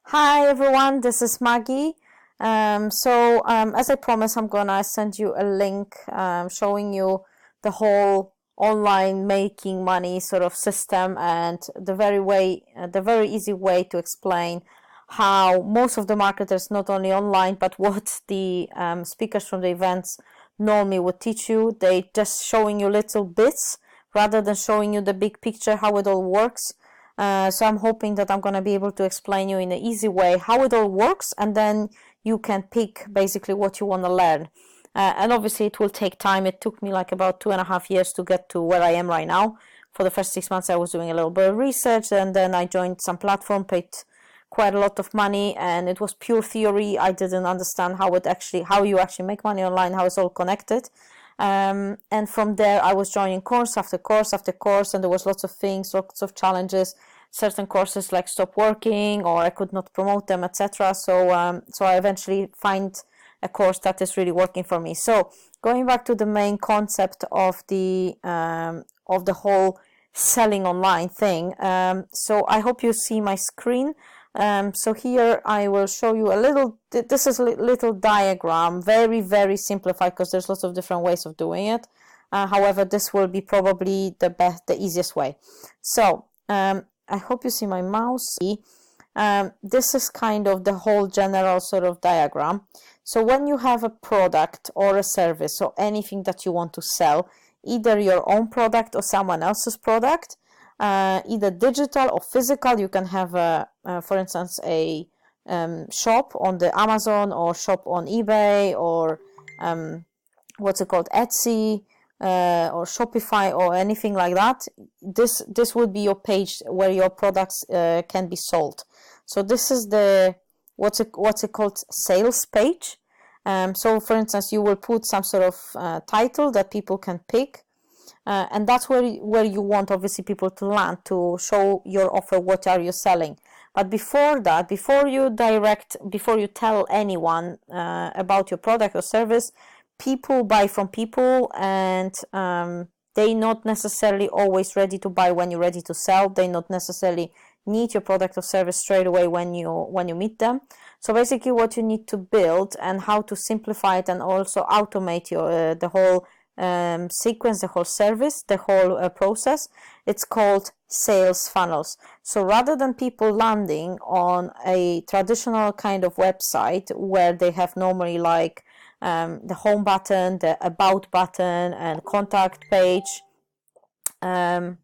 Hi everyone, this is Maggie. As I promised, I'm gonna send you a link showing you the whole online making money sort of system and the very easy way to explain how most of the marketers, not only online, but what the speakers from the events normally would teach you. They just showing you little bits rather than showing you the big picture, how it all works. So I'm hoping that I'm going to be able to explain you in an easy way how it all works, and then you can pick basically what you want to learn. And obviously it will take time. It took me like about 2.5 years to get to where I am right now. For the first 6 months I was doing a little bit of research, and then I joined some platform, paid quite a lot of money, and it was pure theory. I didn't understand how you actually make money online, how it's all connected. And from there I was joining course after course after course, and there was lots of things, lots of challenges. Certain courses like stopped working, or I could not promote them, etc. So I eventually find a course that is really working for me. So going back to the main concept of the whole selling online thing. So I hope you see my screen. So here I will show you a little, this is a little diagram, very simplified, because there's lots of different ways of doing it. However, this will be probably the easiest way. So I hope you see my mouse. This is kind of the whole general sort of diagram. So when you have a product or a service or anything that you want to sell, either your own product or someone else's product, either digital or physical. You can have for instance a shop on the Amazon, or shop on eBay, or what's it called, Etsy, or Shopify, or anything like that. This would be your page where your products can be sold. So this is the what's it called, sales page. So for instance, you will put some sort of title that people can pick. And that's where you want obviously people to land, to show your offer, what are you selling. But before that, before you tell anyone about your product or service, people buy from people, and they not necessarily always ready to buy when you're ready to sell. They not necessarily need your product or service straight away when you meet them. So basically what you need to build, and how to simplify it and also automate your the whole sequence, the whole service, the whole process. It's called sales funnels. So rather than people landing on a traditional kind of website where they have normally like the home button, the about button, and contact page, as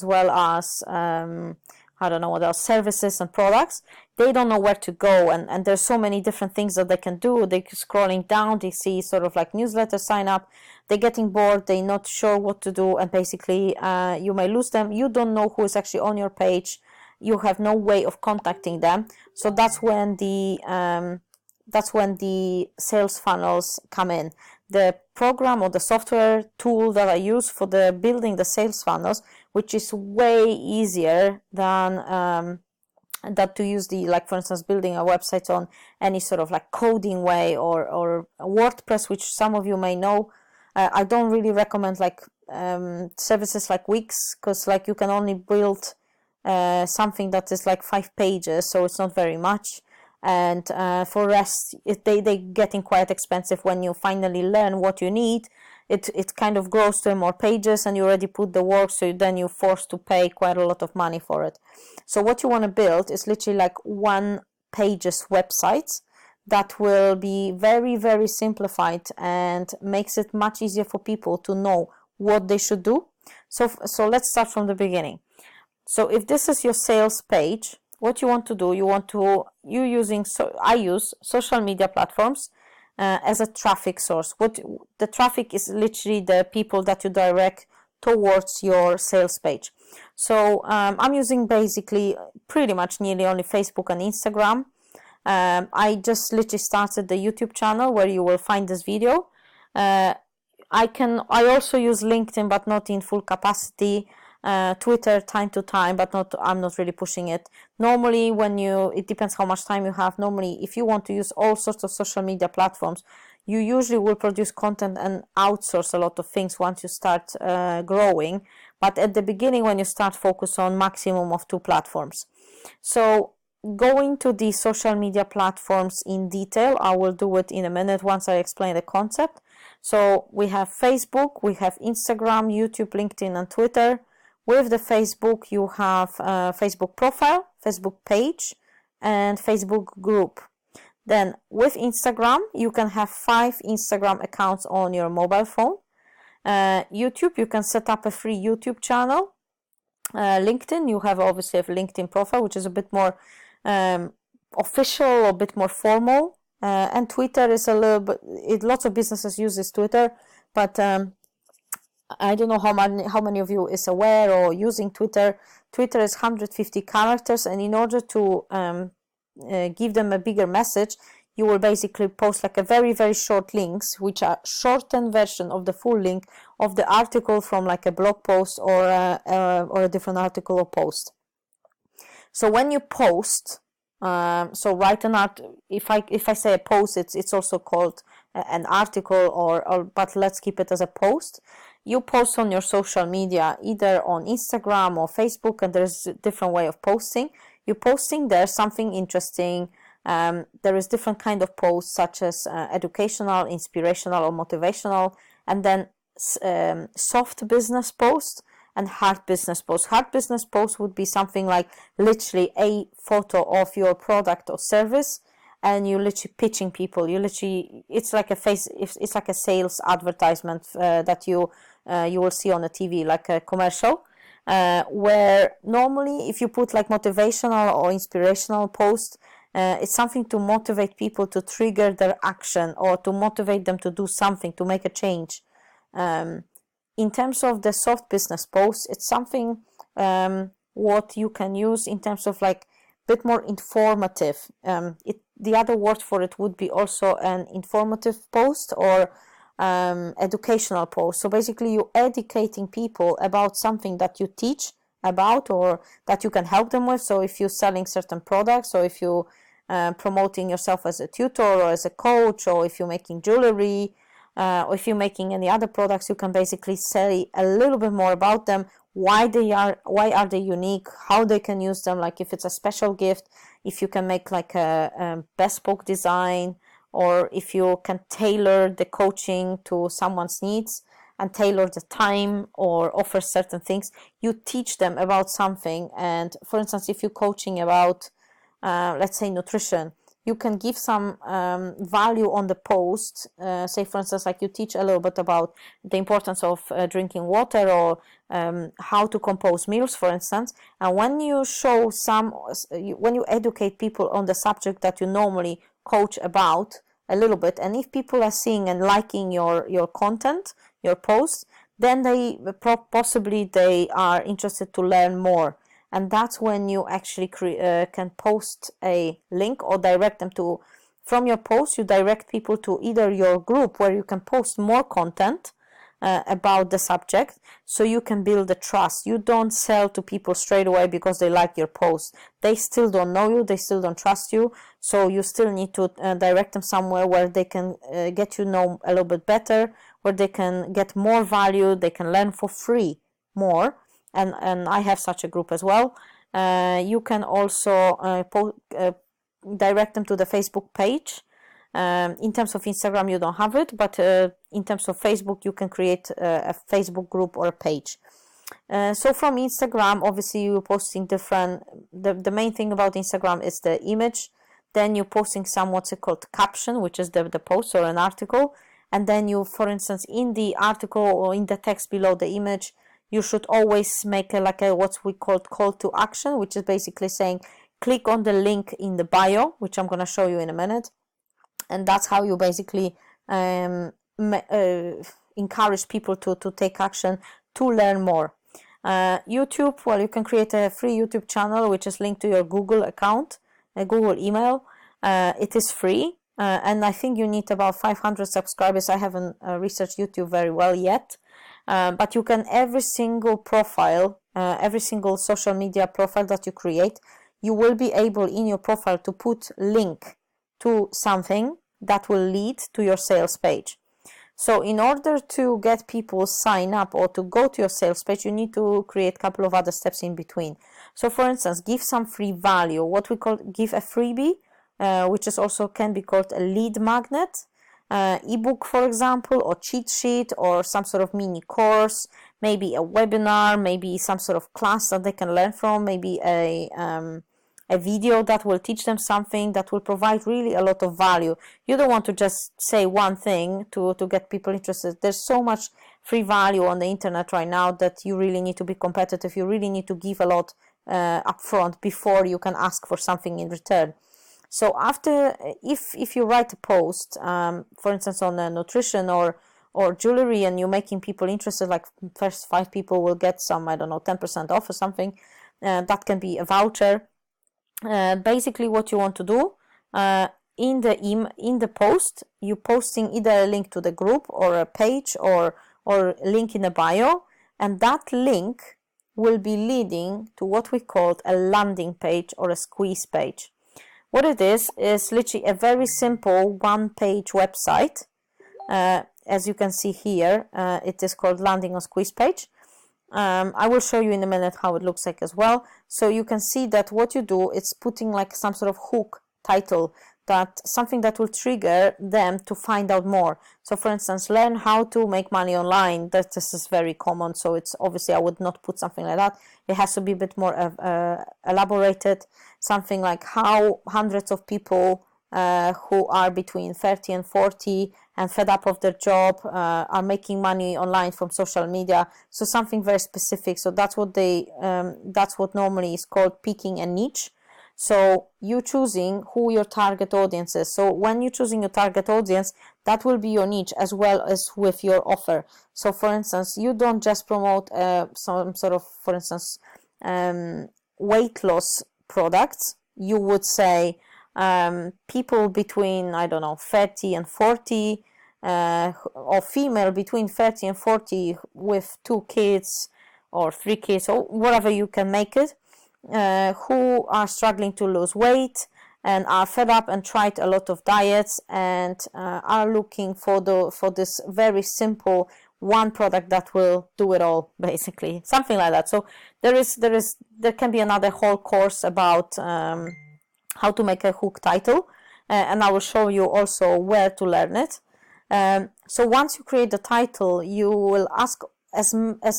well as I don't know what else, services and products, they don't know where to go, and there's so many different things that they can do. They're scrolling down, they see sort of like newsletter sign up, they're getting bored, they're not sure what to do, and basically you may lose them. You don't know who is actually on your page, you have no way of contacting them. So that's when the sales funnels come in. The program or the software tool that I use for the building the sales funnels, which is way easier than that to use the, like for instance, building a website on any sort of like coding way, or WordPress, which some of you may know. I don't really recommend like services like Wix, because like you can only build something that is like 5 pages, so it's not very much. And for rest, they getting quite expensive. When you finally learn what you need, it kind of grows to more pages, and you already put the work, so then you're forced to pay quite a lot of money for it. So what you want to build is literally like 1 pages websites that will be very simplified, and makes it much easier for people to know what they should do. So let's start from the beginning. So if this is your sales page, what you want to do, I use social media platforms as a traffic source. What the traffic is literally the people that you direct towards your sales page. So I'm using basically pretty much nearly only Facebook and Instagram. I just literally started the YouTube channel where you will find this video. I also use LinkedIn, but not in full capacity. Twitter time to time, but I'm not really pushing it. Normally it depends how much time you have. Normally if you want to use all sorts of social media platforms, you usually will produce content and outsource a lot of things once you start growing. But at the beginning, when you start, focus on maximum of 2 platforms. So going to the social media platforms in detail, I will do it in a minute once I explain the concept. So we have Facebook, we have Instagram, YouTube, LinkedIn, and Twitter. With the Facebook, you have Facebook profile, Facebook page, and Facebook group. Then with Instagram, you can have 5 Instagram accounts on your mobile phone. YouTube, you can set up a free YouTube channel. LinkedIn, you have obviously a LinkedIn profile, which is a bit more official, a bit more formal. And Twitter is a little bit, lots of businesses use this Twitter, but I don't know how many of you is aware or using Twitter. Twitter is 150 characters, and in order to give them a bigger message, you will basically post like a very, very short links, which are shortened version of the full link of the article from like a blog post or a different article or post. So when you post, so write an art. If I say a post, it's also called an article, or but let's keep it as a post. You post on your social media, either on Instagram or Facebook, and there's a different way of posting. You're posting there something interesting. There is different kind of posts, such as educational, inspirational, or motivational, and then soft business posts and hard business posts. Hard business posts would be something like literally a photo of your product or service, and you literally pitching people. It's like it's like a sales advertisement that you will see on the TV, like a commercial. Where normally if you put like motivational or inspirational post, it's something to motivate people, to trigger their action, or to motivate them to do something, to make a change. In terms of the soft business posts, it's something what you can use in terms of like a bit more informative. The other word for it would be also an informative post or educational post. So basically you're educating people about something that you teach about or that you can help them with. So if you're selling certain products, or if you promoting yourself as a tutor or as a coach, or if you're making jewelry, or if you're making any other products, you can basically say a little bit more about them, why are they unique, how they can use them, like if it's a special gift, if you can make like a bespoke design, or if you can tailor the coaching to someone's needs and tailor the time or offer certain things. You teach them about something. And for instance, if you're coaching about let's say nutrition, you can give some value on the post. Say for instance, like you teach a little bit about the importance of drinking water, or how to compose meals, for instance. And when you show when you educate people on the subject that you normally coach about a little bit, and if people are seeing and liking your content, your posts, then they possibly they are interested to learn more. And that's when you actually can post a link or direct them to, from your post, you direct people to either your group where you can post more content about the subject, so you can build the trust. You don't sell to people straight away because they like your post. They still don't know you, they still don't trust you, so you still need to direct them somewhere where they can get to know a little bit better, where they can get more value, they can learn for free more. And I have such a group as well. You can also direct them to the Facebook page. In terms of Instagram, you don't have it, but in terms of Facebook, you can create a Facebook group or a page. So from Instagram, obviously you're posting different, the main thing about Instagram is the image. Then you're posting some what's it called caption, which is the post or an article. And then you, for instance, in the article or in the text below the image, you should always make what we call call to action, which is basically saying, click on the link in the bio, which I'm going to show you in a minute. And that's how you basically encourage people to take action, to learn more. YouTube, well, you can create a free YouTube channel, which is linked to your Google account, a Google email. It is free. And I think you need about 500 subscribers. I haven't researched YouTube very well yet. But you can, every single profile, every single social media profile that you create, you will be able in your profile to put link to something that will lead to your sales page. So in order to get people sign up or to go to your sales page, you need to create a couple of other steps in between. So for instance, give some free value, what we call give a freebie, which is also can be called a lead magnet, ebook, for example, or cheat sheet, or some sort of mini course, maybe a webinar, maybe some sort of class that they can learn from, maybe a video that will teach them something that will provide really a lot of value. You don't want to just say one thing to get people interested. There's so much free value on the internet right now that you really need to be competitive. You really need to give a lot upfront before you can ask for something in return. So after, if you write a post, for instance, on nutrition or jewelry, and you're making people interested, like first 5 people will get some, I don't know, 10% off or something, that can be a voucher. Basically what you want to do, in the post, you're posting either a link to the group or a page or link in a bio, and that link will be leading to what we call a landing page or a squeeze page. What it is literally a very simple one-page website. As you can see here, it is called landing or squeeze page. I will show you in a minute how it looks like as well. So you can see that what you do, it's putting like some sort of hook title, that something that will trigger them to find out more. So for instance, learn how to make money online. This is very common, so it's obviously I would not put something like that. It has to be a bit more elaborated, something like how hundreds of people who are between 30 and 40 and fed up of their job are making money online from social media. So something very specific. So that's what that's what normally is called picking a niche. So you choosing who your target audience is. So when you're choosing your target audience, that will be your niche as well as with your offer. So for instance, you don't just promote some sort of, for instance, weight loss products. You would say people between, I don't know, 30 and 40, or female between 30 and 40 with 2 kids or 3 kids, or whatever you can make it, who are struggling to lose weight and are fed up and tried a lot of diets and are looking for this very simple one product that will do it all, basically, something like that. So there can be another whole course about how to make a hook title, and I will show you also where to learn it. So once you create the title, you will ask as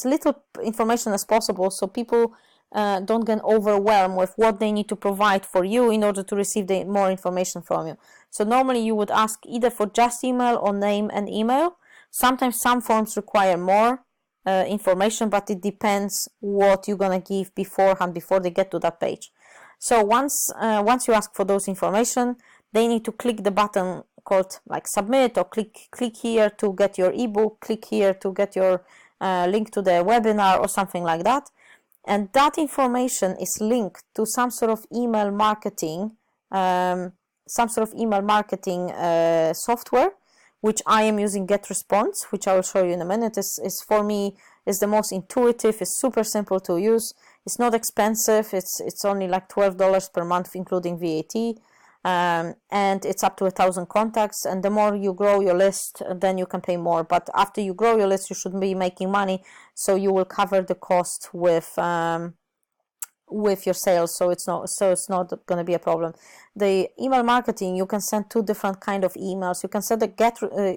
little information as possible, so people don't get overwhelmed with what they need to provide for you in order to receive more information from you. So normally you would ask either for just email or name and email. Sometimes some forms require more information, but it depends what you're gonna give beforehand before they get to that page. So once you ask for those information, they need to click the button called like submit, or click here to get your ebook, click here to get your link to the webinar or something like that. And that information is linked to some sort of email marketing, software, which I am using GetResponse, which I will show you in a minute. Is for me is the most intuitive. It's super simple to use. It's not expensive. It's only like $12 per month, including VAT, and it's up to 1,000 contacts. And the more you grow your list, then you can pay more. But after you grow your list, you should be making money, so you will cover the cost with your sales. So it's not going to be a problem. The email marketing, you can send 2 different kind of emails. You can set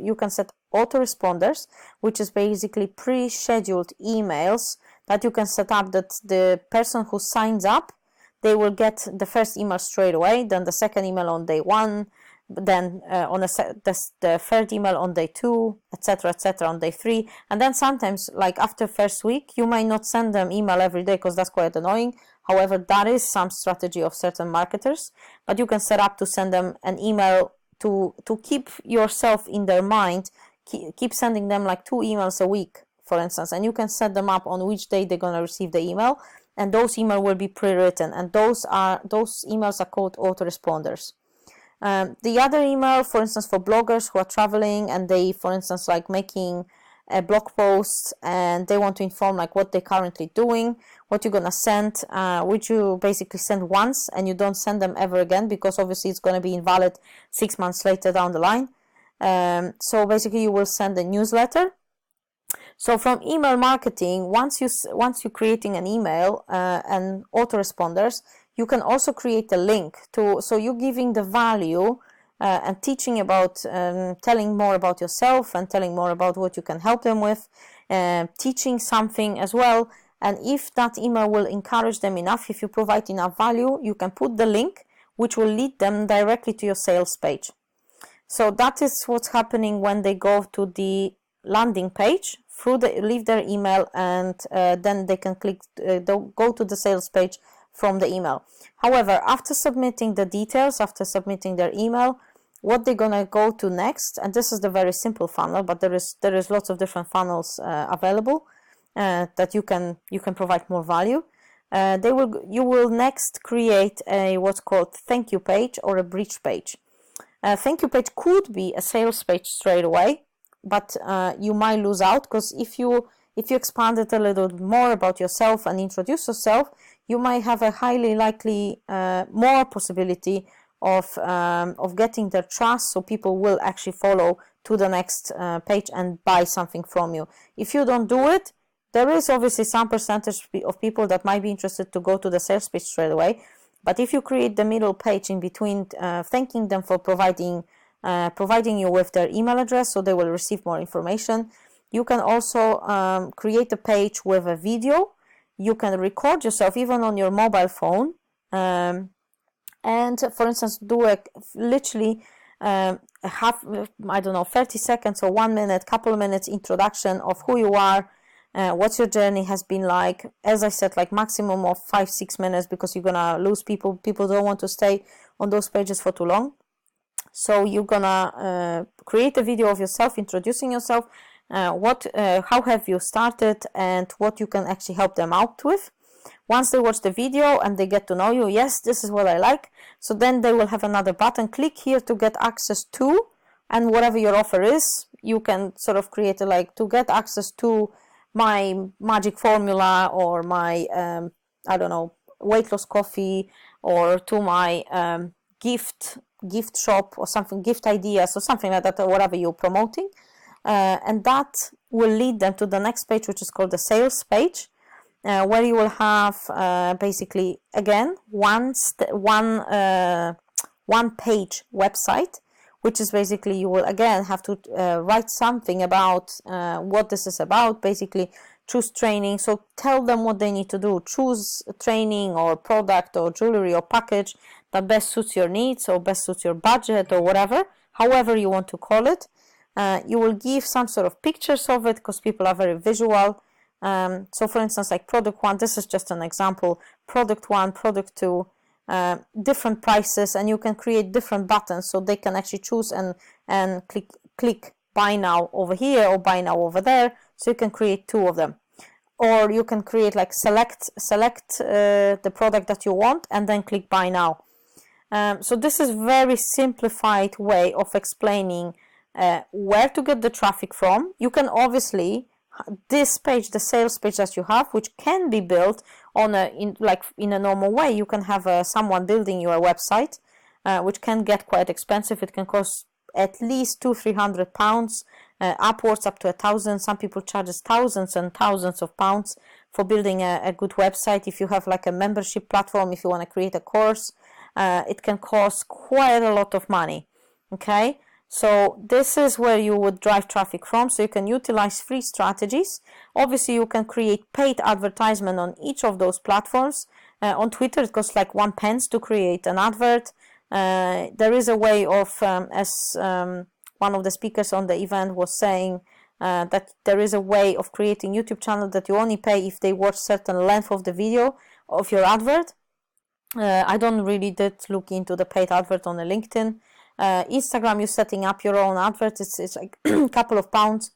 you can set autoresponders, which is basically pre-scheduled emails that you can set up, that the person who signs up, they will get the first email straight away, then the second email on day 1, then on the third email on day 2, etc., on day 3. And then sometimes, like after first week, you might not send them email every day, because that's quite annoying. However, that is some strategy of certain marketers, but you can set up to send them an email to keep yourself in their mind. Keep sending them like 2 emails a week, for instance, and you can set them up on which day they're going to receive the email, and those emails will be pre-written, and those emails are called autoresponders. The other email, for instance, for bloggers who are traveling and they, for instance, like making a blog post and they want to inform like what they're currently doing, what you're gonna send, which you basically send once and you don't send them ever again, because obviously it's going to be invalid 6 months later down the line. So basically you will send a newsletter. So from email marketing, once you're creating an email and autoresponders, you can also create a link to, so you're giving the value and teaching about, telling more about yourself and telling more about what you can help them with, teaching something as well. And if that email will encourage them enough, if you provide enough value, you can put the link, which will lead them directly to your sales page. So that is what's happening when they go to the landing page, leave their email, and then they can go to the sales page from the email. However, after submitting the details, after submitting their email, what they're gonna go to next, and this is the very simple funnel, but there is lots of different funnels available that you can provide more value. You will next create a what's called thank you page or a bridge page. Thank you page could be a sales page straight away, but you might lose out, because if you expand it a little more about yourself and introduce yourself, you might have a highly likely more possibility of getting their trust, so people will actually follow to the next page and buy something from you. If you don't do it, there is obviously some percentage of people that might be interested to go to the sales page straight away. But if you create the middle page in between, thanking them for providing you with their email address, so they will receive more information. You can also create a page with a video. You can record yourself even on your mobile phone, and for instance, do literally half, I don't know, 30 seconds or 1 minute, couple of minutes introduction of who you are, what your journey has been like. As I said, like maximum of 5-6 minutes, because you're gonna lose people. People don't want to stay on those pages for too long. So you're gonna create a video of yourself, introducing yourself, how have you started, and what you can actually help them out with. Once they watch the video and they get to know you, yes, this is what I like, so then they will have another button, click here to get access to, and whatever your offer is, you can sort of create to get access to my magic formula, or my I don't know, weight loss coffee, or to my gift shop or something, gift ideas or something like that, or whatever you're promoting, and that will lead them to the next page, which is called the sales page, where you will have basically again one page website, which is basically you will again have to write something about what this is about. Basically choose training, so tell them what they need to do, choose training or product or jewelry or package that best suits your needs or best suits your budget or whatever, however you want to call it. You will give some sort of pictures of it, because people are very visual. So for instance, like product 1, this is just an example, product 1, product 2, different prices, and you can create different buttons so they can actually choose and click buy now over here or buy now over there. So you can create 2 of them, or you can create like select the product that you want and then click buy now. So this is very simplified way of explaining where to get the traffic from. You can obviously, this page, the sales page that you have, which can be built on in a normal way, you can have someone building you a website, which can get quite expensive. It can cost at least £200-300, upwards up to 1,000. Some people charge thousands and thousands of pounds for building a good website. If you have like a membership platform, if you want to create a course, it can cost quite a lot of money. Okay, so this is where you would drive traffic from. So you can utilize free strategies. Obviously you can create paid advertisement on each of those platforms. On Twitter it costs like 1 pence to create an advert. There is a way of, as one of the speakers on the event was saying, that there is a way of creating YouTube channel that you only pay if they watch certain length of the video of your advert. I don't really did look into the paid advert on the LinkedIn. Instagram, you're setting up your own advert. It's like a couple of pounds,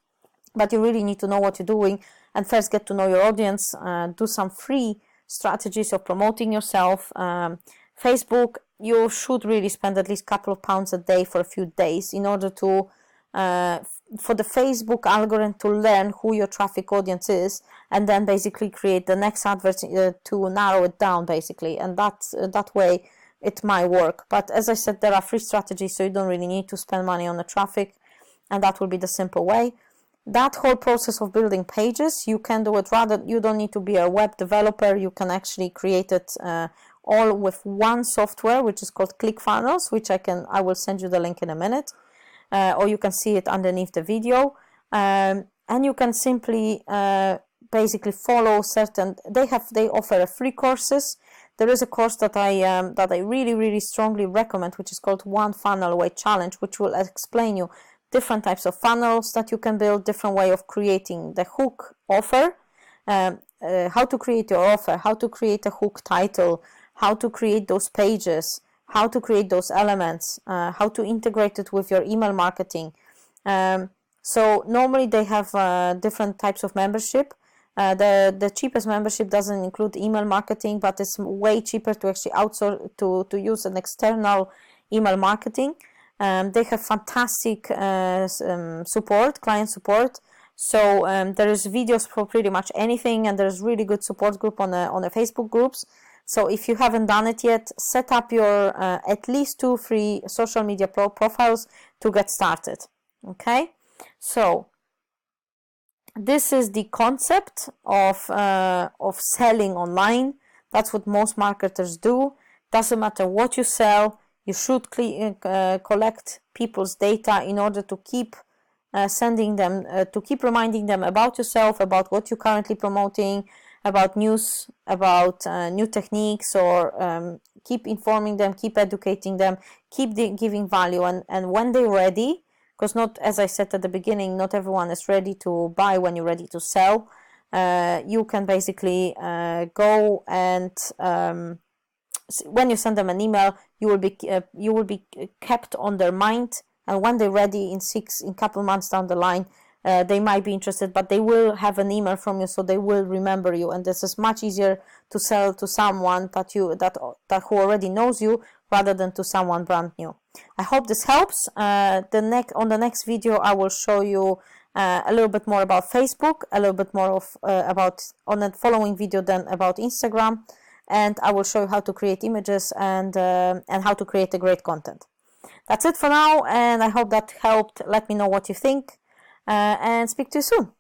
but you really need to know what you're doing and first get to know your audience. Do some free strategies of promoting yourself. Facebook, you should really spend at least a couple of pounds a day for a few days in order to for the Facebook algorithm to learn who your traffic audience is, and then basically create the next advert to narrow it down basically, and that way it might work. But as I said, there are free strategies, so you don't really need to spend money on the traffic. and that will be the simple way. That whole process of building pages, you can do it rather, you don't need to be a web developer, you can actually create it all with one software, which is called ClickFunnels, which I will send you the link in a minute, or you can see it underneath the video, and you can simply basically follow certain, they offer free courses. There is a course that I really strongly recommend, which is called One Funnel Away Challenge, which will explain you different types of funnels that you can build, different way of creating the hook offer, how to create your offer, how to create a hook title, how to create those pages, how to create those elements, how to integrate it with your email marketing. So normally they have different types of membership. The cheapest membership doesn't include email marketing, but it's way cheaper to actually outsource, to use an external email marketing. They have fantastic support, client support. So there is videos for pretty much anything, and there's really good support group on the Facebook groups. So if you haven't done it yet, set up your at least 2 free social media profiles to get started. Okay, so this is the concept of selling online. That's what most marketers do. Doesn't matter what you sell, you should collect people's data in order to keep sending them, to keep reminding them about yourself, about what you're currently promoting, about news, about new techniques, or keep informing them, keep educating them, keep giving value, and when they're ready, because not, as I said at the beginning, not everyone is ready to buy when you're ready to sell. You can basically go and when you send them an email, you will be kept on their mind, and when they're ready in couple months down the line, they might be interested, but they will have an email from you, so they will remember you. And this is much easier to sell to someone that who already knows you, rather than to someone brand new. I hope this helps. On the next video, I will show you a little bit more about Facebook, a little bit more of on the following video then about Instagram, and I will show you how to create images and how to create a great content. That's it for now, and I hope that helped. Let me know what you think, and speak to you soon.